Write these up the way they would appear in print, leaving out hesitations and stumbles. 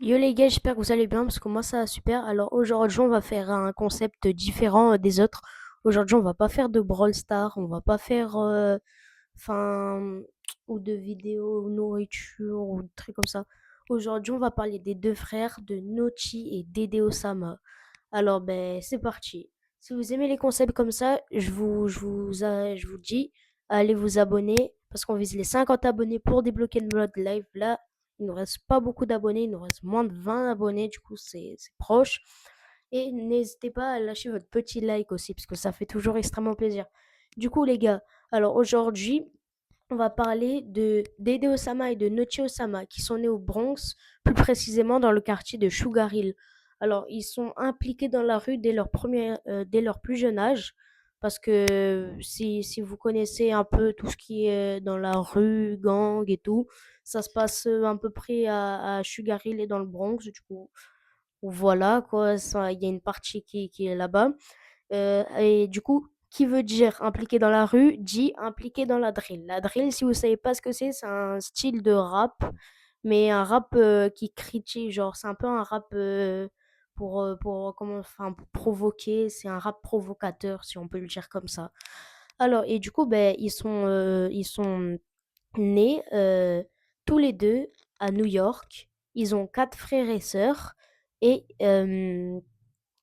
Yo les gars, j'espère que vous allez bien parce que moi ça va super. Alors aujourd'hui on va faire un concept différent des autres. Aujourd'hui on va pas faire de Brawl Stars, on va pas faire enfin ou de vidéos nourriture ou de trucs comme ça. Aujourd'hui on va parler des deux frères de Nochi et Dede Osama. Alors ben c'est parti. Si vous aimez les concepts comme ça, je vous dis allez vous abonner parce qu'on vise les 50 abonnés pour débloquer le mode live là. Il nous reste pas beaucoup d'abonnés, il nous reste moins de 20 abonnés, du coup c'est proche. Et n'hésitez pas à lâcher votre petit like aussi, parce que ça fait toujours extrêmement plaisir. Du coup les gars, alors aujourd'hui, on va parler de Dede Osama et de Nochi Osama, qui sont nés au Bronx, plus précisément dans le quartier de Sugar Hill. Alors, ils sont impliqués dans la rue dès leur plus jeune âge, parce que si vous connaissez un peu tout ce qui est dans la rue, gang et tout, ça se passe à peu près à Sugar Hill et dans le Bronx, du coup, voilà, quoi, il y a une partie qui est là-bas. Et du coup, qui veut dire impliqué dans la rue, dit impliqué dans la drill. La drill, si vous savez pas ce que c'est un style de rap, mais un rap qui critique, genre c'est un peu un rap pour provoquer, c'est un rap provocateur, si on peut le dire comme ça. Alors, et du coup, ben, ils sont nés tous les deux à New York. Ils ont quatre frères et sœurs. Et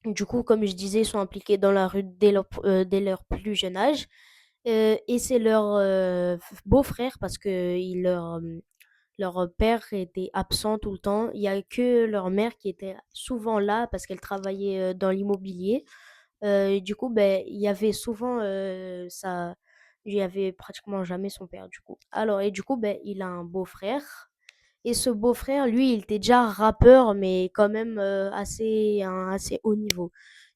du coup, comme je disais, ils sont impliqués dans la rue dès leur plus jeune âge. Et c'est leur beau-frère parce que leur père était absent tout le temps. Il y a que leur mère qui était souvent là parce qu'elle travaillait dans l'immobilier. Et du coup, ben, il y avait souvent ça. Il y avait pratiquement jamais son père, du coup. Alors, et du coup, ben, il a un beau-frère. Et ce beau-frère, lui, il était déjà rappeur, mais quand même assez haut niveau.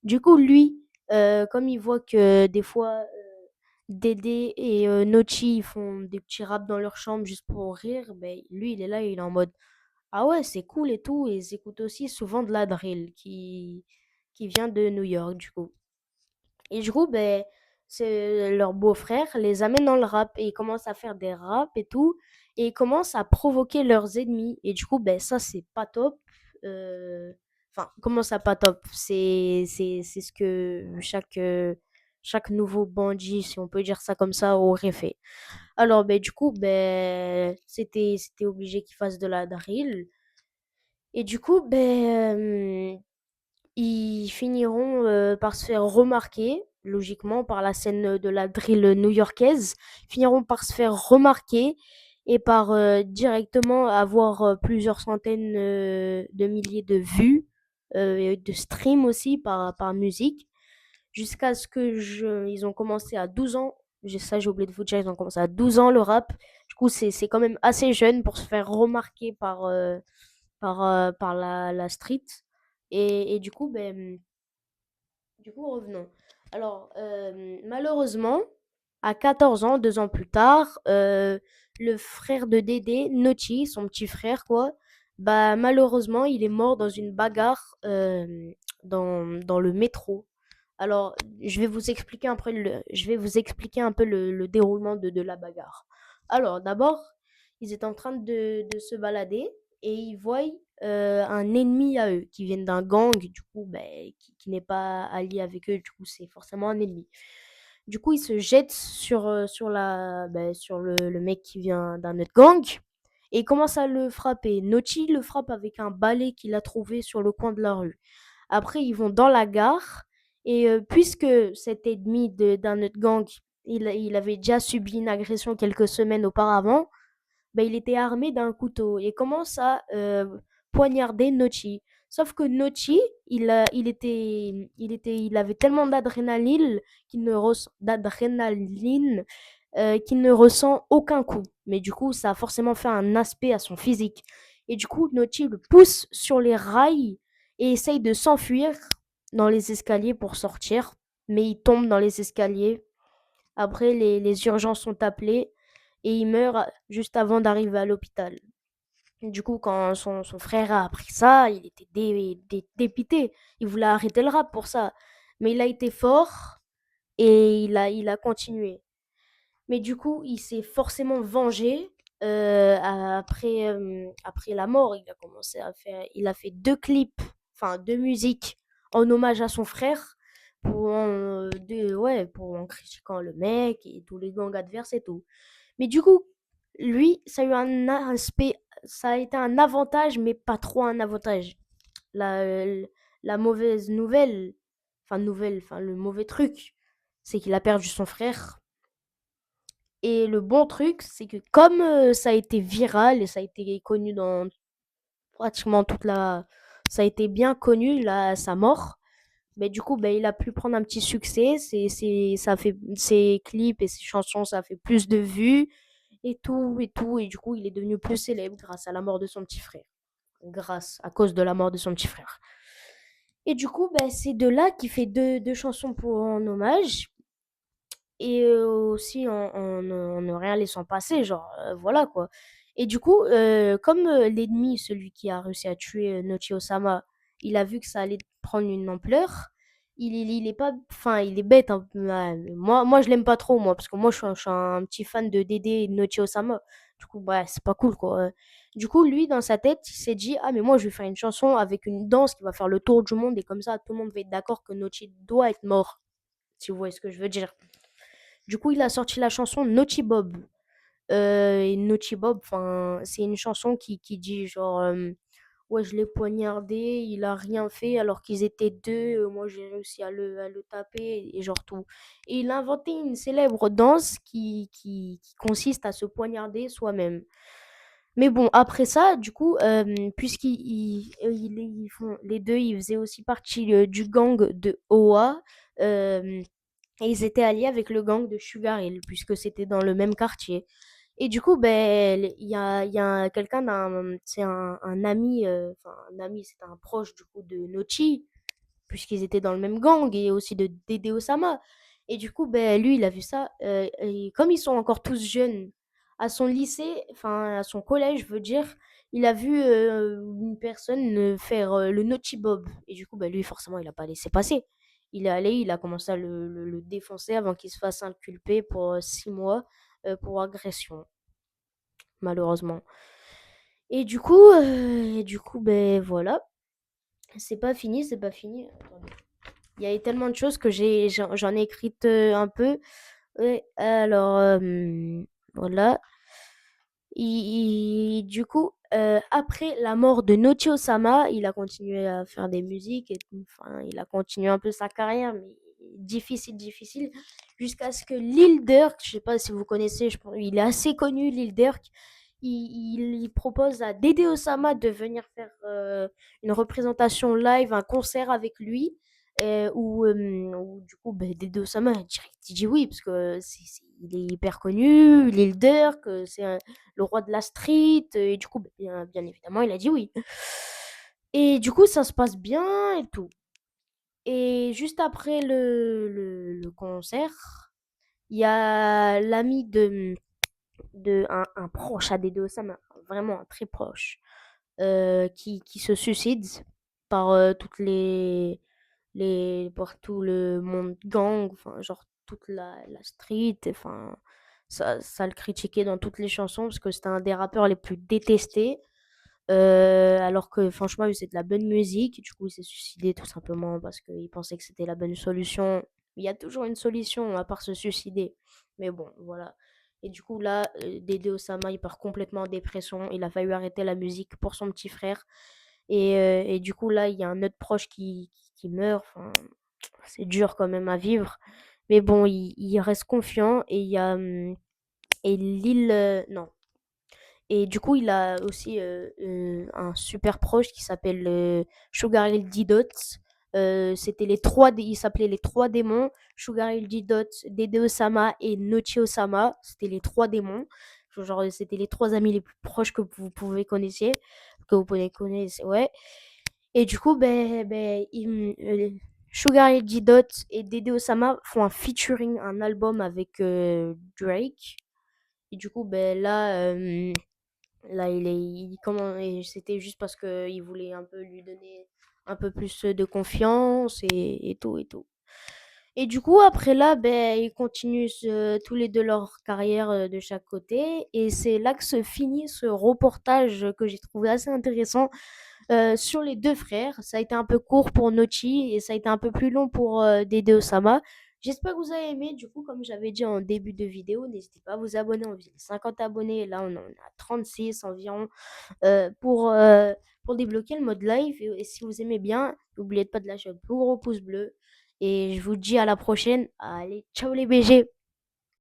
Du coup, lui, comme il voit que des fois, Dédé et Notchi ils font des petits raps dans leur chambre juste pour rire, ben, lui, il est là, il est en mode ah ouais, c'est cool et tout. Et ils écoutent aussi souvent de la drill qui vient de New York, du coup. Et du coup, ben, c'est leur beau-frère les amène dans le rap et ils commencent à faire des raps et tout. Et ils commencent à provoquer leurs ennemis. Et du coup, ben, ça, c'est pas top. Euh, Enfin, comment ça, pas top? C'est ce que chaque nouveau bandit, si on peut dire ça comme ça, aurait fait. Alors, ben, du coup, ben, c'était obligé qu'ils fassent de la drill. Et du coup, ben, ils finiront par se faire remarquer, logiquement, par la scène de la drill new-yorkaise. Ils finiront par se faire remarquer et par directement avoir plusieurs centaines de milliers de vues, et de streams aussi par musique, jusqu'à ce que ils ont commencé à 12 ans. Ça, j'ai oublié de vous dire, ils ont commencé à 12 ans le rap. Du coup, c'est quand même assez jeune pour se faire remarquer par la street. Et du coup, revenons. Alors, malheureusement, à 14 ans, 2 ans plus tard, le frère de Dédé, Notchi, son petit frère, quoi, bah, malheureusement, il est mort dans une bagarre dans le métro. Alors, je vais vous expliquer un peu le déroulement de la bagarre. Alors, d'abord, ils étaient en train de se balader et ils voient un ennemi à eux qui vient d'un gang, du coup, ben, qui n'est pas allié avec eux, du coup, c'est forcément un ennemi. Du coup, ils se jettent sur le mec qui vient d'un autre gang et il commence à le frapper. Noti le frappe avec un balai qu'il a trouvé sur le coin de la rue. Après, ils vont dans la gare et puisque cet ennemi d'un autre gang, il avait déjà subi une agression quelques semaines auparavant, ben, il était armé d'un couteau et commence à poignarder Nochi. Sauf que Nochi, il avait tellement d'adrénaline qu'il ne ressent aucun coup. Mais du coup, ça a forcément fait un aspect à son physique. Et du coup, Nochi le pousse sur les rails et essaye de s'enfuir dans les escaliers pour sortir. Mais il tombe dans les escaliers. Après, les urgences sont appelées et il meurt juste avant d'arriver à l'hôpital. Du coup, quand son frère a appris ça, il était dépité. Il voulait arrêter le rap pour ça. Mais il a été fort et il a continué. Mais du coup, il s'est forcément vengé Après la mort, il a fait deux clips, enfin deux musiques en hommage à son frère pour en critiquant le mec et tous les gangs adverses et tout. Mais du coup, lui, ça a été un avantage, mais pas trop un avantage. La, la mauvaise enfin le mauvais truc, c'est qu'il a perdu son frère. Et le bon truc, c'est que comme ça a été viral et ça a été connu dans pratiquement ça a été bien connu, sa mort, mais du coup, ben, il a pu prendre un petit succès. Ça a fait ses clips et ses chansons, ça a fait plus de vues et tout et tout. Et du coup, il est devenu plus célèbre grâce à la mort de son petit frère. À cause de la mort de son petit frère. Et du coup, ben, c'est de là qu'il fait deux chansons en hommage. Et aussi en ne rien laissant passer, genre, voilà quoi. Et du coup, comme l'ennemi, celui qui a réussi à tuer Nochi Osama, il a vu que ça allait prendre une ampleur. Il est pas, enfin, il est bête, hein. Ouais, moi, je l'aime pas trop, moi, parce que moi, je suis un petit fan de Dédé et de Nochi Osama. Du coup, bah, c'est pas cool, quoi. Du coup, lui, dans sa tête, il s'est dit, ah, mais moi, je vais faire une chanson avec une danse qui va faire le tour du monde, et comme ça, tout le monde va être d'accord que Nochi doit être mort, si vous voyez ce que je veux dire. Du coup, il a sorti la chanson Naughty Bob. Et Naughty Bob, enfin, c'est une chanson qui dit genre, ouais, je l'ai poignardé, il a rien fait alors qu'ils étaient deux, moi j'ai réussi à le taper et genre tout. Et il a inventé une célèbre danse qui consiste à se poignarder soi-même. Mais bon, après ça, du coup, ils font, les deux, ils faisaient aussi partie du gang de Oa. euh, et ils étaient alliés avec le gang de Sugar Hill, puisque c'était dans le même quartier. Et du coup, ben, il y a quelqu'un c'est un ami, enfin, un ami, c'est un proche du coup de Nochi, puisqu'ils étaient dans le même gang, et aussi de Dede Osama. Et du coup, ben, lui, il a vu ça, et comme ils sont encore tous jeunes, à son lycée, enfin, à son collège, je veux dire, il a vu une personne faire le Nochi Bob. Et du coup, ben, lui, forcément, il a pas laissé passer. Il est allé, il a commencé à le défoncer avant qu'il se fasse inculper pour 6 mois pour agression, malheureusement. Et du coup, ben voilà, c'est pas fini, c'est pas fini. Attendez. Il y a eu tellement de choses que j'en ai écrite un peu. Ouais, alors, voilà. Du coup, après la mort de Nochi Osama, il a continué à faire des musiques et enfin, il a continué un peu sa carrière, mais difficile, difficile, jusqu'à ce que Lil Durk, je sais pas si vous connaissez, il est assez connu, Lil Durk, il propose à Dede Osama de venir faire une représentation live, un concert avec lui. Où du coup, ben, Dede Osama direct, il dit oui, parce que il est hyper connu, Lil Durk, le roi de la street, et du coup, bah, bien évidemment, il a dit oui. Et du coup, ça se passe bien et tout. Et juste après le concert, il y a l'ami de un proche à Dédé Osama, vraiment un très proche, qui se suicide par par tout le monde gang, enfin, genre toute la street, enfin, ça le critiquait dans toutes les chansons parce que c'était un des rappeurs les plus détestés. Alors que franchement, il faisait de la bonne musique. Du coup, il s'est suicidé tout simplement parce qu'il pensait que c'était la bonne solution. Il y a toujours une solution à part se suicider. Mais bon, voilà. Et du coup, là, Dédé Osama, il part complètement en dépression. Il a failli arrêter la musique pour son petit frère. Et du coup, là, il y a un autre proche qui meurt. Enfin, c'est dur quand même à vivre. Mais bon, il reste confiant. Et il y a. Et l'île. Non. Et du coup, il a aussi un super proche qui s'appelle Sugar Hill D-Dot. Ils s'appelaient les trois démons, Sugar Hill D-Dot, Dede Osama et Nochi Osama. C'était les trois démons. Genre, c'était les trois amis les plus proches que vous pouvez connaître, ouais. Et du coup, Sugar Hill D-Dot et Dede Osama font un featuring, un album avec Drake. Et du coup, là, et c'était juste parce qu'il voulait un peu lui donner un peu plus de confiance et tout et tout. Et du coup, après là, ben, ils continuent tous les deux leur carrière de chaque côté. Et c'est là que se finit ce reportage que j'ai trouvé assez intéressant sur les deux frères. Ça a été un peu court pour Nochi et ça a été un peu plus long pour Dede Osama. J'espère que vous avez aimé. Du coup, comme j'avais dit en début de vidéo, n'hésitez pas à vous abonner. On vise 50 abonnés. Et là, on en a 36 environ euh, pour, euh, pour débloquer le mode live. Et si vous aimez bien, n'oubliez pas de lâcher un plus gros pouce bleu. Et je vous dis à la prochaine. Allez, ciao les BG!